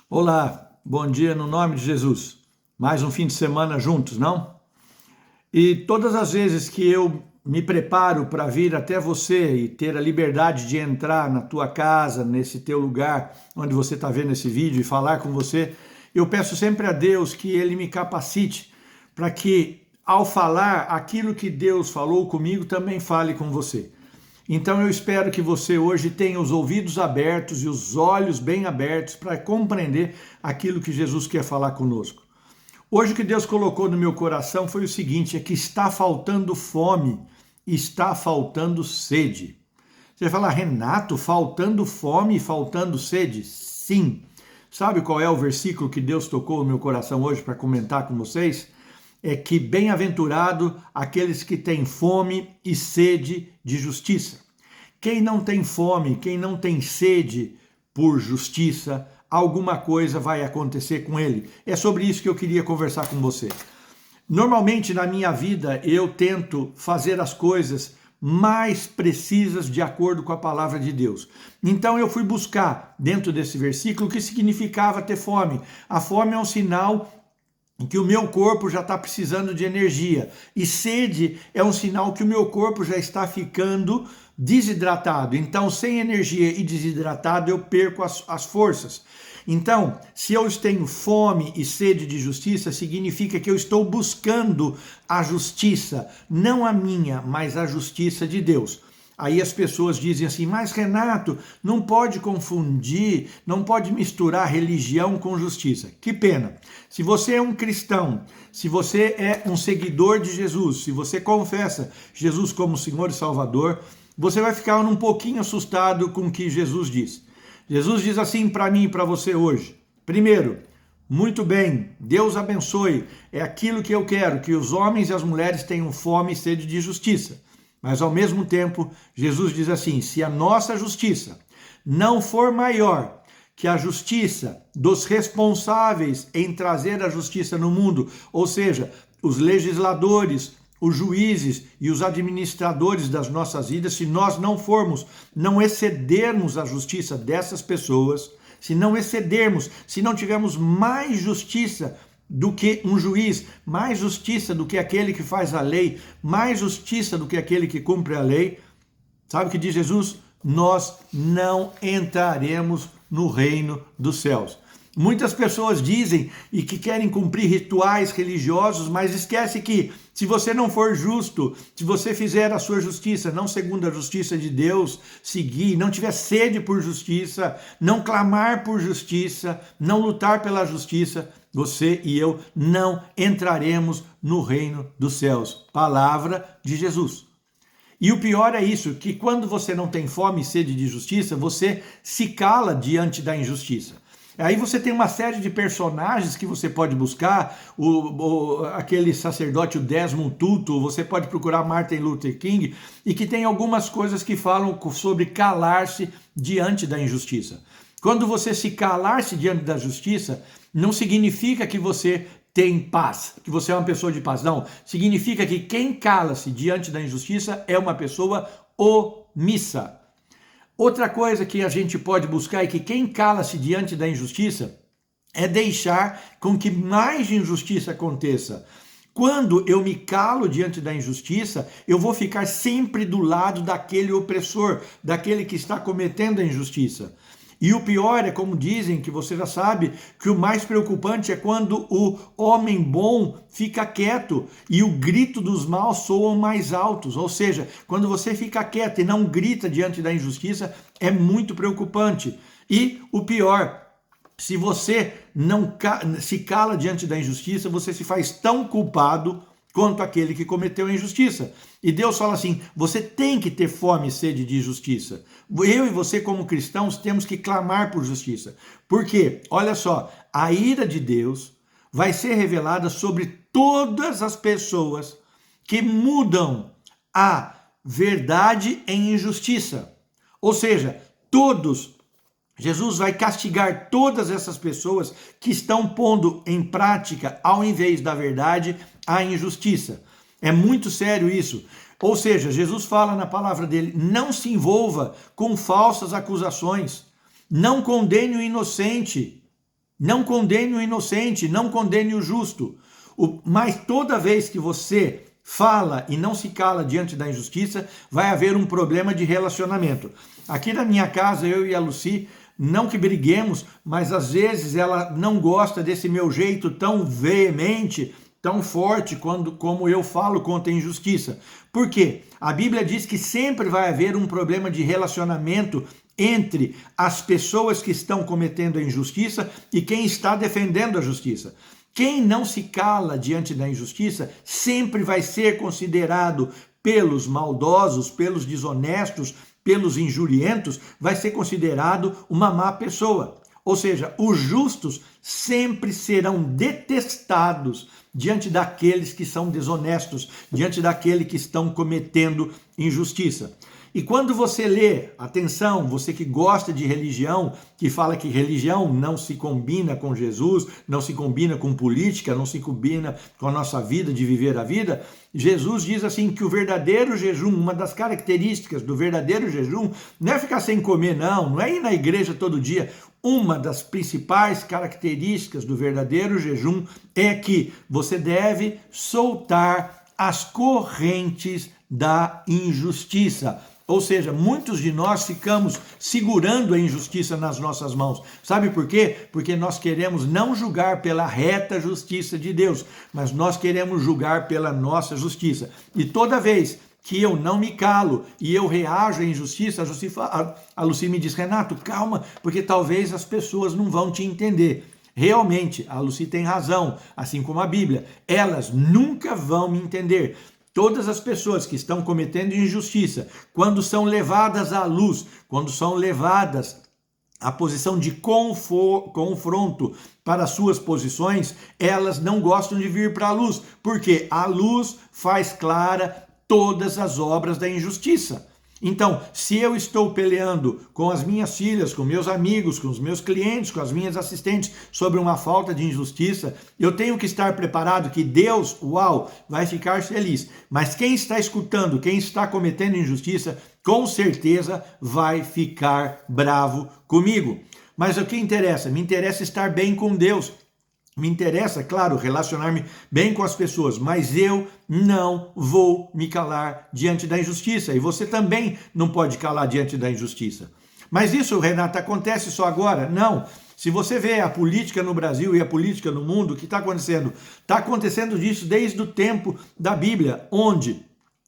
Olá, bom dia no nome de Jesus. Mais um fim de semana juntos, não? E todas as vezes que eu me preparo para vir até você e ter a liberdade de entrar na tua casa, nesse teu lugar onde você está vendo esse vídeo e falar com você, eu peço sempre a Deus que Ele me capacite para que, ao falar aquilo que Deus falou comigo, também fale com você. Então eu espero que você hoje tenha os ouvidos abertos e os olhos bem abertos para compreender aquilo que Jesus quer falar conosco. Hoje o que Deus colocou no meu coração foi o seguinte, é que está faltando fome, está faltando sede. Você vai falar, Renato, faltando fome e faltando sede? Sim. Sabe qual é o versículo que Deus tocou no meu coração hoje para comentar com vocês? É que bem-aventurado aqueles que têm fome e sede de justiça. Quem não tem fome, quem não tem sede por justiça, alguma coisa vai acontecer com ele. É sobre isso que eu queria conversar com você. Normalmente na minha vida eu tento fazer as coisas mais precisas de acordo com a palavra de Deus. Então eu fui buscar dentro desse versículo o que significava ter fome. A fome é um sinal em que o meu corpo já está precisando de energia. E sede é um sinal que o meu corpo já está ficando desidratado. Então, sem energia e desidratado, eu perco as forças. Então, se eu tenho fome e sede de justiça, significa que eu estou buscando a justiça, não a minha, mas a justiça de Deus. Aí as pessoas dizem assim, mas Renato, não pode confundir, não pode misturar religião com justiça. Que pena. Se você é um cristão, se você é um seguidor de Jesus, se você confessa Jesus como Senhor e Salvador, você vai ficar um pouquinho assustado com o que Jesus diz. Jesus diz assim para mim e para você hoje. Primeiro, muito bem, Deus abençoe, é aquilo que eu quero, que os homens e as mulheres tenham fome e sede de justiça. Mas ao mesmo tempo, Jesus diz assim, se a nossa justiça não for maior que a justiça dos responsáveis em trazer a justiça no mundo, ou seja, os legisladores, os juízes e os administradores das nossas vidas, se nós não excedermos a justiça dessas pessoas, se não excedermos, se não tivermos mais justiça do que um juiz, mais justiça do que aquele que faz a lei, mais justiça do que aquele que cumpre a lei, sabe o que diz Jesus? Nós não entraremos no reino dos céus. Muitas pessoas dizem e que querem cumprir rituais religiosos, mas esquece que se você não for justo, se você fizer a sua justiça, não segundo a justiça de Deus, seguir, não tiver sede por justiça, não clamar por justiça, não lutar pela justiça, você e eu não entraremos no reino dos céus. Palavra de Jesus. E o pior é isso, que quando você não tem fome e sede de justiça, você se cala diante da injustiça. Aí você tem uma série de personagens que você pode buscar, aquele sacerdote, o Desmond Tutu, você pode procurar Martin Luther King, e que tem algumas coisas que falam sobre calar-se diante da injustiça. Quando você se calar-se diante da justiça, não significa que você tem paz, que você é uma pessoa de paz. Não, significa que quem cala-se diante da injustiça é uma pessoa omissa. Outra coisa que a gente pode buscar é que quem cala-se diante da injustiça é deixar com que mais injustiça aconteça. Quando eu me calo diante da injustiça, eu vou ficar sempre do lado daquele opressor, daquele que está cometendo a injustiça. E o pior é, como dizem, que você já sabe, que o mais preocupante é quando o homem bom fica quieto e o grito dos maus soam mais altos. Ou seja, quando você fica quieto e não grita diante da injustiça, é muito preocupante. E o pior, se você não se cala diante da injustiça, você se faz tão culpado quanto aquele que cometeu a injustiça. E Deus fala assim, você tem que ter fome e sede de justiça. Eu e você como cristãos temos que clamar por justiça. Por quê? Olha só, a ira de Deus vai ser revelada sobre todas as pessoas que mudam a verdade em injustiça. Ou seja, Jesus vai castigar todas essas pessoas que estão pondo em prática, ao invés da verdade, a injustiça. É muito sério isso. Ou seja, Jesus fala na palavra dele, não se envolva com falsas acusações, não condene o inocente. Não condene o inocente, não condene o justo. Mas toda vez que você fala e não se cala diante da injustiça, vai haver um problema de relacionamento. Aqui na minha casa, eu e a Lucy, não que briguemos, mas às vezes ela não gosta desse meu jeito tão veemente, tão forte como eu falo contra a injustiça. Por quê? A Bíblia diz que sempre vai haver um problema de relacionamento entre as pessoas que estão cometendo a injustiça e quem está defendendo a justiça. Quem não se cala diante da injustiça sempre vai ser considerado pelos maldosos, pelos desonestos, pelos injurientos, vai ser considerado uma má pessoa. Ou seja, os justos sempre serão detestados diante daqueles que são desonestos, diante daqueles que estão cometendo injustiça. E quando você lê, atenção, você que gosta de religião, que fala que religião não se combina com Jesus, não se combina com política, não se combina com a nossa vida, de viver a vida, Jesus diz assim que o verdadeiro jejum, uma das características do verdadeiro jejum, não é ficar sem comer, não é ir na igreja todo dia. Uma das principais características do verdadeiro jejum é que você deve soltar as correntes da injustiça. Ou seja, muitos de nós ficamos segurando a injustiça nas nossas mãos. Sabe por quê? Porque nós queremos não julgar pela reta justiça de Deus, mas nós queremos julgar pela nossa justiça. E toda vez que eu não me calo e eu reajo à injustiça, a Lucy me diz, Renato, calma, porque talvez as pessoas não vão te entender. Realmente, a Lucy tem razão, assim como a Bíblia. Elas nunca vão me entender. Todas as pessoas que estão cometendo injustiça, quando são levadas à luz, quando são levadas à posição de confronto para suas posições, elas não gostam de vir para a luz, porque a luz faz clara todas as obras da injustiça. Então, se eu estou peleando com as minhas filhas, com meus amigos, com os meus clientes, com as minhas assistentes sobre uma falta de injustiça, eu tenho que estar preparado que Deus, vai ficar feliz. Mas quem está escutando, quem está cometendo injustiça, com certeza vai ficar bravo comigo. Mas o que interessa? Me interessa estar bem com Deus. Me interessa, claro, relacionar-me bem com as pessoas, mas eu não vou me calar diante da injustiça. E você também não pode calar diante da injustiça. Mas isso, Renato, acontece só agora? Não. Se você vê a política no Brasil e a política no mundo, o que está acontecendo? Está acontecendo isso desde o tempo da Bíblia, onde,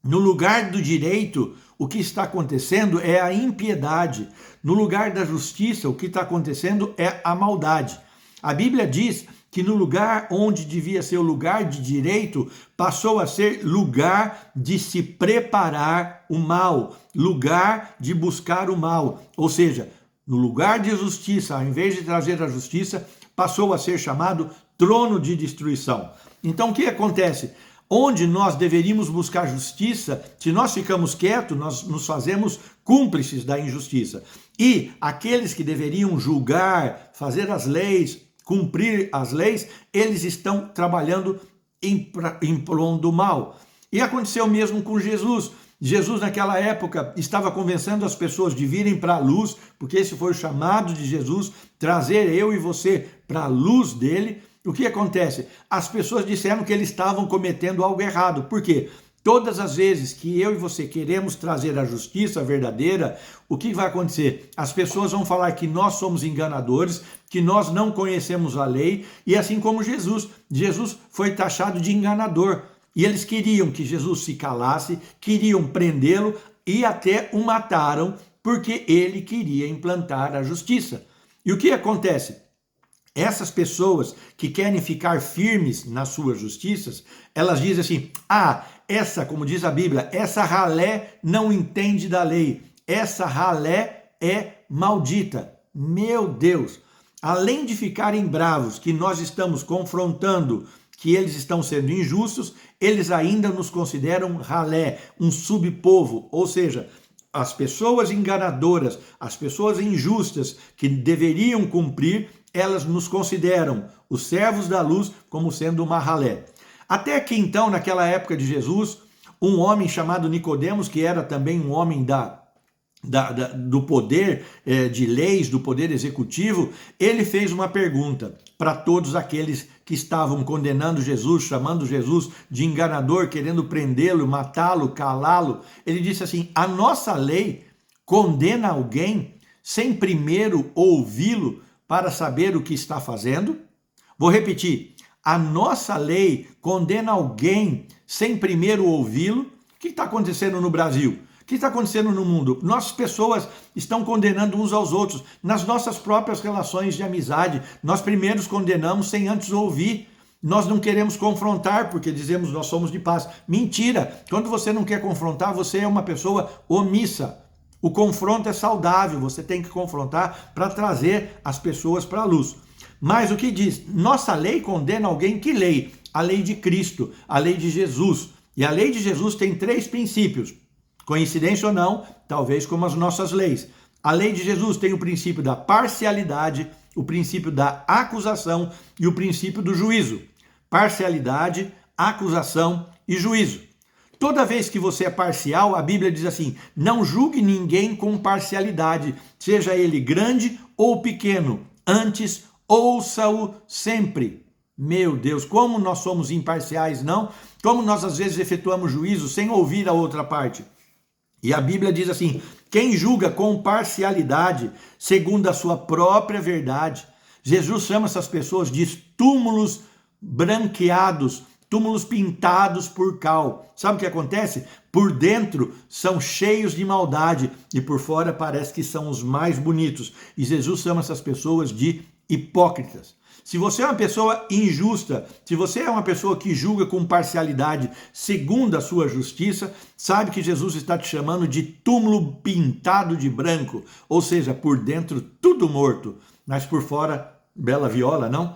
no lugar do direito, o que está acontecendo é a impiedade. No lugar da justiça, o que está acontecendo é a maldade. A Bíblia diz que no lugar onde devia ser o lugar de direito, passou a ser lugar de se preparar o mal, lugar de buscar o mal. Ou seja, no lugar de justiça, ao invés de trazer a justiça, passou a ser chamado trono de destruição. Então o que acontece? Onde nós deveríamos buscar justiça, se nós ficamos quietos, nós nos fazemos cúmplices da injustiça. E aqueles que deveriam julgar, fazer as leis, cumprir as leis, eles estão trabalhando em prol do mal. E aconteceu mesmo com Jesus. Jesus, naquela época, estava convencendo as pessoas de virem para a luz, porque esse foi o chamado de Jesus, trazer eu e você para a luz dele. O que acontece? As pessoas disseram que eles estavam cometendo algo errado. Por quê? Todas as vezes que eu e você queremos trazer a justiça verdadeira, o que vai acontecer? As pessoas vão falar que nós somos enganadores, que nós não conhecemos a lei, e assim como Jesus foi taxado de enganador. E eles queriam que Jesus se calasse, queriam prendê-lo e até o mataram, porque ele queria implantar a justiça. E o que acontece? Essas pessoas que querem ficar firmes nas suas justiças, elas dizem assim, essa, como diz a Bíblia, essa ralé não entende da lei, essa ralé é maldita. Meu Deus! Além de ficarem bravos que nós estamos confrontando, que eles estão sendo injustos, eles ainda nos consideram ralé, um subpovo, ou seja, as pessoas enganadoras, as pessoas injustas que deveriam cumprir, elas nos consideram, os servos da luz, como sendo uma ralé. Até que então, naquela época de Jesus, um homem chamado Nicodemos, que era também um homem da do poder de leis, do poder executivo, ele fez uma pergunta para todos aqueles que estavam condenando Jesus, chamando Jesus de enganador, querendo prendê-lo, matá-lo, calá-lo. Ele disse assim: a nossa lei condena alguém sem primeiro ouvi-lo para saber o que está fazendo? Vou repetir: a nossa lei condena alguém sem primeiro ouvi-lo? O que está acontecendo no Brasil? O que está acontecendo no mundo? Nossas pessoas estão condenando uns aos outros. Nas nossas próprias relações de amizade, nós primeiros condenamos sem antes ouvir. Nós não queremos confrontar porque dizemos nós somos de paz. Mentira! Quando você não quer confrontar, você é uma pessoa omissa. O confronto é saudável, você tem que confrontar para trazer as pessoas para a luz. Mas o que diz? Nossa lei condena alguém. Que lei? A lei de Cristo, a lei de Jesus. E a lei de Jesus tem 3 princípios. Coincidência ou não, talvez como as nossas leis. A lei de Jesus tem o princípio da parcialidade, o princípio da acusação e o princípio do juízo. Parcialidade, acusação e juízo. Toda vez que você é parcial, a Bíblia diz assim: não julgue ninguém com parcialidade, seja ele grande ou pequeno, antes ouça-o sempre. Meu Deus, como nós somos imparciais, não? Como nós às vezes efetuamos juízo sem ouvir a outra parte. E a Bíblia diz assim: quem julga com parcialidade, segundo a sua própria verdade. Jesus chama essas pessoas de túmulos branqueados, túmulos pintados por cal. Sabe o que acontece? Por dentro são cheios de maldade e por fora parece que são os mais bonitos. E Jesus chama essas pessoas de hipócritas. Se você é uma pessoa injusta, se você é uma pessoa que julga com parcialidade segundo a sua justiça, sabe que Jesus está te chamando de túmulo pintado de branco, ou seja, por dentro tudo morto, mas por fora bela viola, não?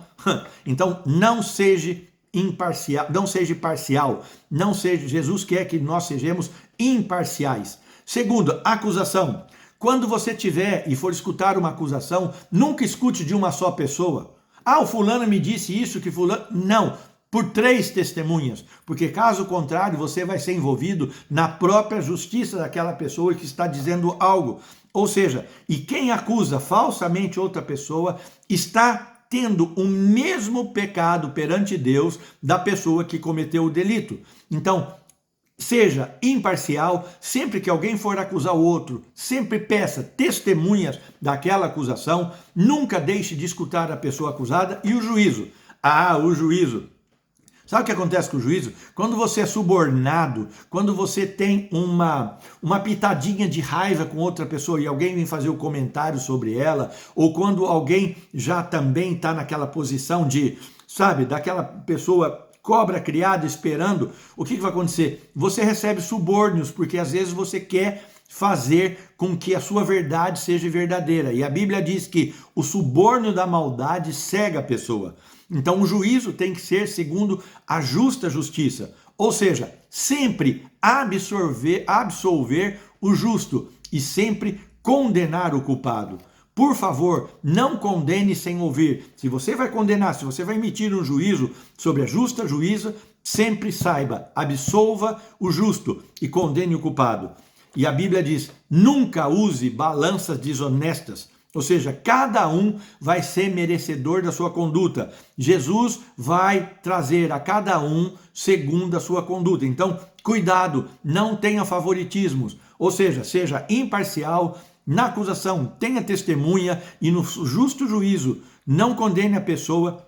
Então não seja imparcial, não seja parcial, não seja. Jesus quer que nós sejamos imparciais. Segundo, acusação. Quando você tiver e for escutar uma acusação, nunca escute de uma só pessoa. Ah, o fulano me disse isso, que fulano... Não, por 3 testemunhas, porque caso contrário você vai ser envolvido na própria justiça daquela pessoa que está dizendo algo. Ou seja, e quem acusa falsamente outra pessoa está tendo o mesmo pecado perante Deus da pessoa que cometeu o delito. Então, seja imparcial, sempre que alguém for acusar o outro, sempre peça testemunhas daquela acusação, nunca deixe de escutar a pessoa acusada. E o juízo? Ah, o juízo. Sabe o que acontece com o juízo? Quando você é subornado, quando você tem uma pitadinha de raiva com outra pessoa e alguém vem fazer um comentário sobre ela, ou quando alguém já também está naquela posição de, sabe, daquela pessoa cobra criada esperando, o que vai acontecer? Você recebe subornos, porque às vezes você quer fazer com que a sua verdade seja verdadeira. E a Bíblia diz que o suborno da maldade cega a pessoa. Então o juízo tem que ser segundo a justa justiça. Ou seja, sempre absolver o justo e sempre condenar o culpado. Por favor, não condene sem ouvir. Se você vai condenar, se você vai emitir um juízo sobre a justa juíza, sempre saiba, absolva o justo e condene o culpado. E a Bíblia diz: nunca use balanças desonestas. Ou seja, cada um vai ser merecedor da sua conduta. Jesus vai trazer a cada um segundo a sua conduta. Então, cuidado, não tenha favoritismos. Ou seja, seja imparcial. Na acusação, tenha testemunha e no justo juízo, não condene a pessoa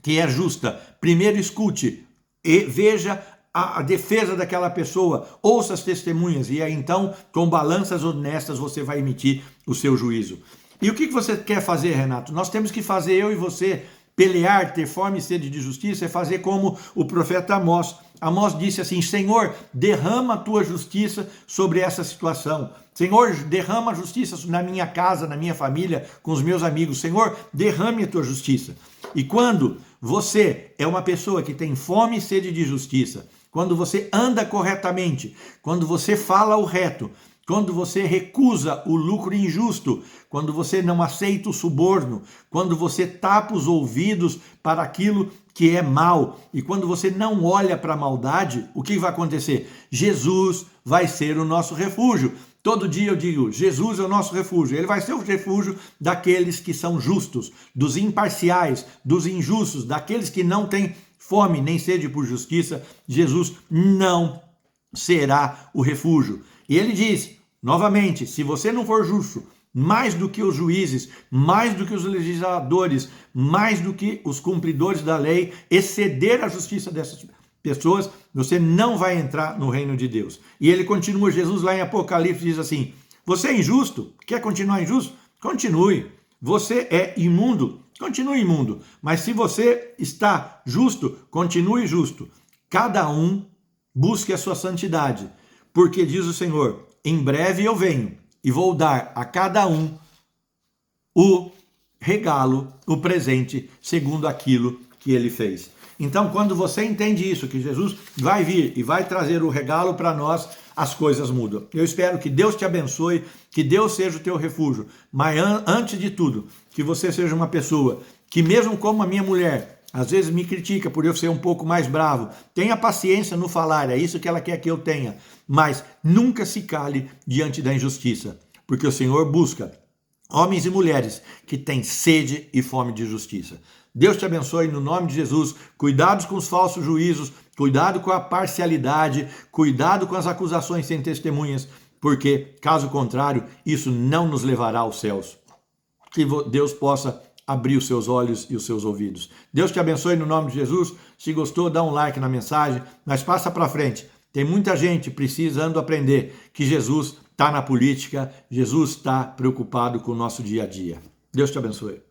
que é justa. Primeiro escute e veja a defesa daquela pessoa, ouça as testemunhas e aí então, com balanças honestas, você vai emitir o seu juízo. E o que você quer fazer, Renato? Nós temos que fazer, eu e você, pelear, ter fome e sede de justiça, é fazer como o profeta Amós. Amós disse assim: Senhor, derrama a tua justiça sobre essa situação. Senhor, derrama a justiça na minha casa, na minha família, com os meus amigos. Senhor, derrame a tua justiça. E quando você é uma pessoa que tem fome e sede de justiça, quando você anda corretamente, quando você fala o reto, quando você recusa o lucro injusto, quando você não aceita o suborno, quando você tapa os ouvidos para aquilo que é mal e quando você não olha para a maldade, o que vai acontecer? Jesus vai ser o nosso refúgio. Todo dia eu digo, Jesus é o nosso refúgio. Ele vai ser o refúgio daqueles que são justos, dos imparciais, dos injustos, daqueles que não têm fome nem sede por justiça. Jesus não será o refúgio. E ele diz, novamente, se você não for justo, mais do que os juízes, mais do que os legisladores, mais do que os cumpridores da lei, exceder a justiça dessas pessoas, você não vai entrar no reino de Deus. E ele continua, Jesus lá em Apocalipse diz assim, você é injusto? Quer continuar injusto? Continue. Você é imundo? Continue imundo. Mas se você está justo, continue justo. Cada um busque a sua santidade, porque diz o Senhor, em breve eu venho e vou dar a cada um o regalo, o presente, segundo aquilo que ele fez. Então, quando você entende isso, que Jesus vai vir e vai trazer o regalo para nós, as coisas mudam. Eu espero que Deus te abençoe, que Deus seja o teu refúgio, mas antes de tudo, que você seja uma pessoa que mesmo como a minha mulher, às vezes me critica por eu ser um pouco mais bravo. Tenha paciência no falar, é isso que ela quer que eu tenha. Mas nunca se cale diante da injustiça, porque o Senhor busca homens e mulheres que têm sede e fome de justiça. Deus te abençoe no nome de Jesus. Cuidado com os falsos juízos, cuidado com a parcialidade, cuidado com as acusações sem testemunhas, porque, caso contrário, isso não nos levará aos céus. Que Deus possa abrir os seus olhos e os seus ouvidos. Deus te abençoe no nome de Jesus. Se gostou, dá um like na mensagem, mas passa para frente. Tem muita gente precisando aprender que Jesus está na política, Jesus está preocupado com o nosso dia a dia. Deus te abençoe.